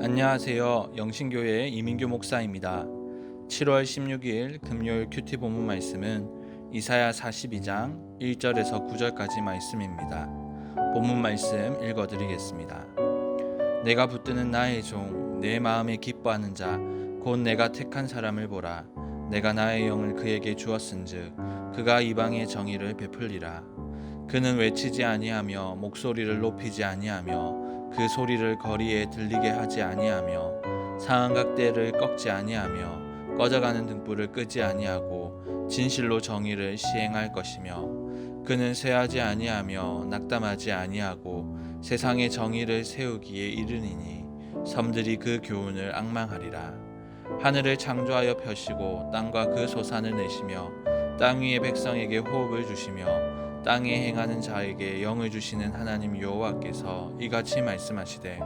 안녕하세요. 영신교회의 이민규 목사입니다. 7월 16일 금요일 큐티 본문 말씀은 이사야 42장 1절에서 9절까지 말씀입니다. 본문 말씀 읽어드리겠습니다. 내가 붙드는 나의 종, 내 마음에 기뻐하는 자, 곧 내가 택한 사람을 보라. 내가 나의 영을 그에게 주었은즉 그가 이방의 정의를 베풀리라. 그는 외치지 아니하며 목소리를 높이지 아니하며 그 소리를 거리에 들리게 하지 아니하며 상한각대를 꺾지 아니하며 꺼져가는 등불을 끄지 아니하고 진실로 정의를 시행할 것이며 그는 쇠하지 아니하며 낙담하지 아니하고 세상의 정의를 세우기에 이르니니 섬들이 그 교훈을 앙망하리라. 하늘을 창조하여 펴시고 땅과 그 소산을 내시며 땅 위의 백성에게 호흡을 주시며 땅에 행하는 자에게 영을 주시는 하나님 여호와께서 이같이 말씀하시되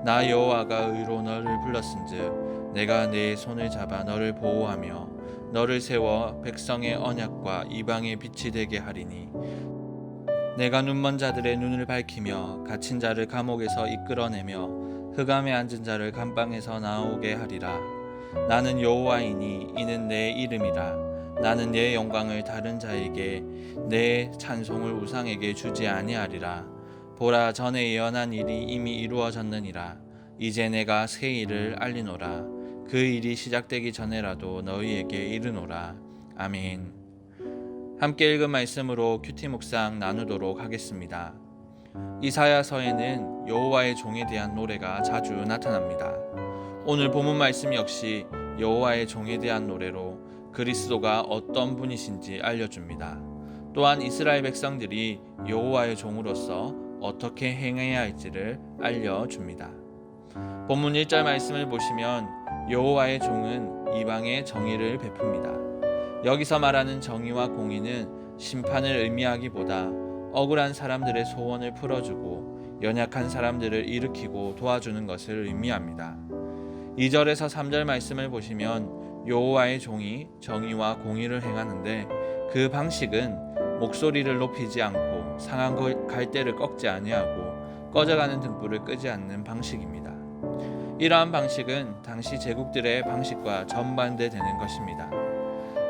나 여호와가 의로 너를 불렀은즉 내가 내 손을 잡아 너를 보호하며 너를 세워 백성의 언약과 이방의 빛이 되게 하리니 내가 눈먼 자들의 눈을 밝히며 갇힌 자를 감옥에서 이끌어내며 흑암에 앉은 자를 감방에서 나오게 하리라. 나는 여호와이니 이는 내 이름이라. 나는 내 영광을 다른 자에게 내 찬송을 우상에게 주지 아니하리라. 보라, 전에 예언한 일이 이미 이루어졌느니라. 이제 내가 새 일을 알리노라. 그 일이 시작되기 전에라도 너희에게 이르노라. 아멘. 함께 읽은 말씀으로 큐티 묵상 나누도록 하겠습니다. 이사야서에는 여호와의 종에 대한 노래가 자주 나타납니다. 오늘 본문 말씀 역시 여호와의 종에 대한 노래로 그리스도가 어떤 분이신지 알려줍니다. 또한 이스라엘 백성들이 여호와의 종으로서 어떻게 행해야 할지를 알려줍니다. 본문 1절 말씀을 보시면 여호와의 종은 이방의 정의를 베풉니다. 여기서 말하는 정의와 공의는 심판을 의미하기보다 억울한 사람들의 소원을 풀어주고 연약한 사람들을 일으키고 도와주는 것을 의미합니다. 2절에서 3절 말씀을 보시면 여호와의 종이 정의와 공의를 행하는데 그 방식은 목소리를 높이지 않고 상한 갈대를 꺾지 아니하고 꺼져가는 등불을 끄지 않는 방식입니다. 이러한 방식은 당시 제국들의 방식과 정반대되는 것입니다.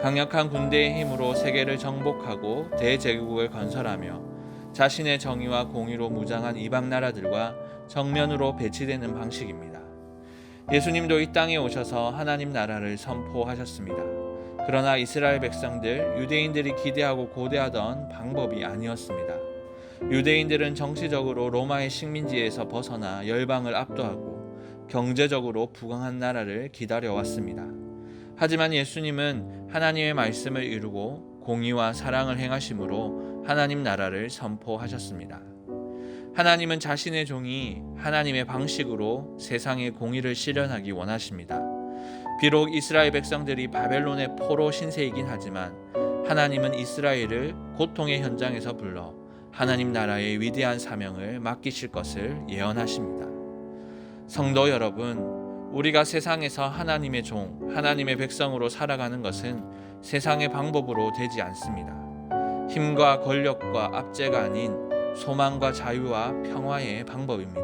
강력한 군대의 힘으로 세계를 정복하고 대제국을 건설하며 자신의 정의와 공의로 무장한 이방 나라들과 정면으로 배치되는 방식입니다. 예수님도 이 땅에 오셔서 하나님 나라를 선포하셨습니다. 그러나 이스라엘 백성들, 유대인들이 기대하고 고대하던 방법이 아니었습니다. 유대인들은 정치적으로 로마의 식민지에서 벗어나 열방을 압도하고 경제적으로 부강한 나라를 기다려왔습니다. 하지만 예수님은 하나님의 말씀을 이루고 공의와 사랑을 행하심으로 하나님 나라를 선포하셨습니다. 하나님은 자신의 종이 하나님의 방식으로 세상의 공의를 실현하기 원하십니다. 비록 이스라엘 백성들이 바벨론의 포로 신세이긴 하지만 하나님은 이스라엘을 고통의 현장에서 불러 하나님 나라의 위대한 사명을 맡기실 것을 예언하십니다. 성도 여러분, 우리가 세상에서 하나님의 종, 하나님의 백성으로 살아가는 것은 세상의 방법으로 되지 않습니다. 힘과 권력과 압제가 아닌 소망과 자유와 평화의 방법입니다.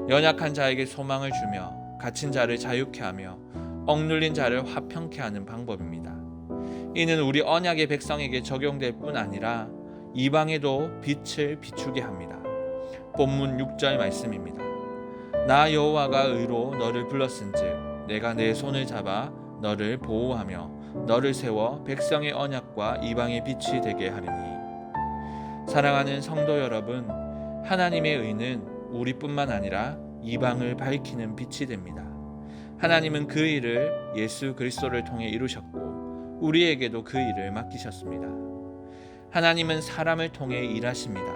연약한 자에게 소망을 주며 갇힌 자를 자유케 하며 억눌린 자를 화평케 하는 방법입니다. 이는 우리 언약의 백성에게 적용될 뿐 아니라 이방에도 빛을 비추게 합니다. 본문 6절 말씀입니다. 나 여호와가 의로 너를 불렀은즉 내가 내 손을 잡아 너를 보호하며 너를 세워 백성의 언약과 이방의 빛이 되게 하리니. 사랑하는 성도 여러분, 하나님의 의는 우리뿐만 아니라 이방을 밝히는 빛이 됩니다. 하나님은 그 일을 예수 그리스도를 통해 이루셨고 우리에게도 그 일을 맡기셨습니다. 하나님은 사람을 통해 일하십니다.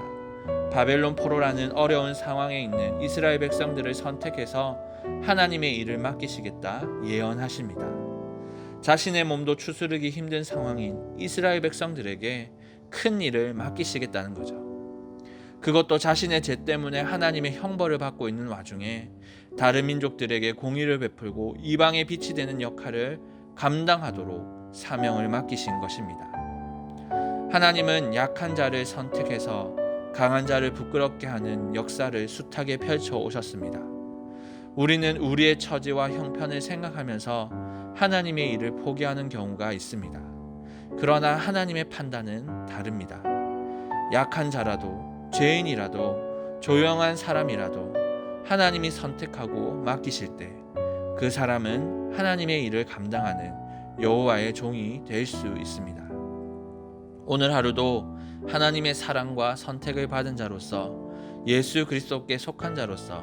바벨론 포로라는 어려운 상황에 있는 이스라엘 백성들을 선택해서 하나님의 일을 맡기시겠다 예언하십니다. 자신의 몸도 추스르기 힘든 상황인 이스라엘 백성들에게 큰 일을 맡기시겠다는 거죠. 그것도 자신의 죄 때문에 하나님의 형벌을 받고 있는 와중에 다른 민족들에게 공의를 베풀고 이방의 빛이 되는 역할을 감당하도록 사명을 맡기신 것입니다. 하나님은 약한 자를 선택해서 강한 자를 부끄럽게 하는 역사를 숱하게 펼쳐 오셨습니다. 우리는 우리의 처지와 형편을 생각하면서 하나님의 일을 포기하는 경우가 있습니다. 그러나 하나님의 판단은 다릅니다. 약한 자라도, 죄인이라도, 조용한 사람이라도 하나님이 선택하고 맡기실 때 그 사람은 하나님의 일을 감당하는 여호와의 종이 될 수 있습니다. 오늘 하루도 하나님의 사랑과 선택을 받은 자로서, 예수 그리스도께 속한 자로서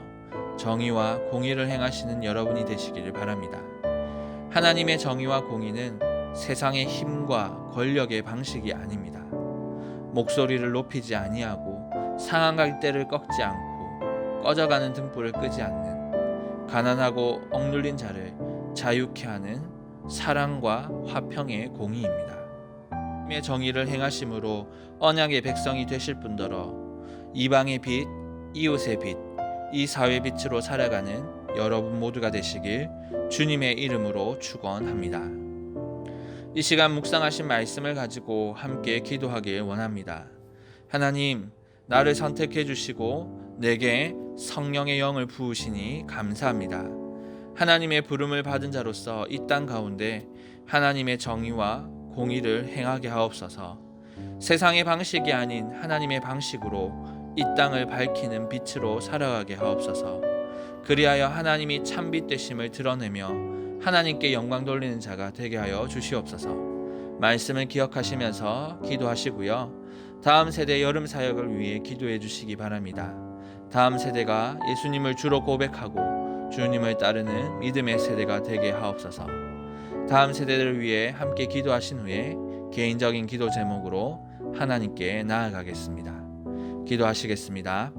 정의와 공의를 행하시는 여러분이 되시기를 바랍니다. 하나님의 정의와 공의는 세상의 힘과 권력의 방식이 아닙니다. 목소리를 높이지 아니하고 상한 갈대를 꺾지 않고 꺼져가는 등불을 끄지 않는, 가난하고 억눌린 자를 자유케 하는 사랑과 화평의 공의입니다. 하나님의 정의를 행하심으로 언약의 백성이 되실 뿐더러 이방의 빛, 이웃의 빛, 이 사회 빛으로 살아가는 여러분 모두가 되시길 주님의 이름으로 축원합니다. 이 시간 묵상하신 말씀을 가지고 함께 기도하길 원합니다. 하나님, 나를 선택해 주시고 내게 성령의 영을 부으시니 감사합니다. 하나님의 부름을 받은 자로서 이 땅 가운데 하나님의 정의와 공의를 행하게 하옵소서. 세상의 방식이 아닌 하나님의 방식으로 이 땅을 밝히는 빛으로 살아가게 하옵소서. 그리하여 하나님이 참빛 되심을 드러내며 하나님께 영광 돌리는 자가 되게 하여 주시옵소서. 말씀을 기억하시면서 기도하시고요. 다음 세대 여름 사역을 위해 기도해 주시기 바랍니다. 다음 세대가 예수님을 주로 고백하고 주님을 따르는 믿음의 세대가 되게 하옵소서. 다음 세대를 위해 함께 기도하신 후에 개인적인 기도 제목으로 하나님께 나아가겠습니다. 기도하시겠습니다.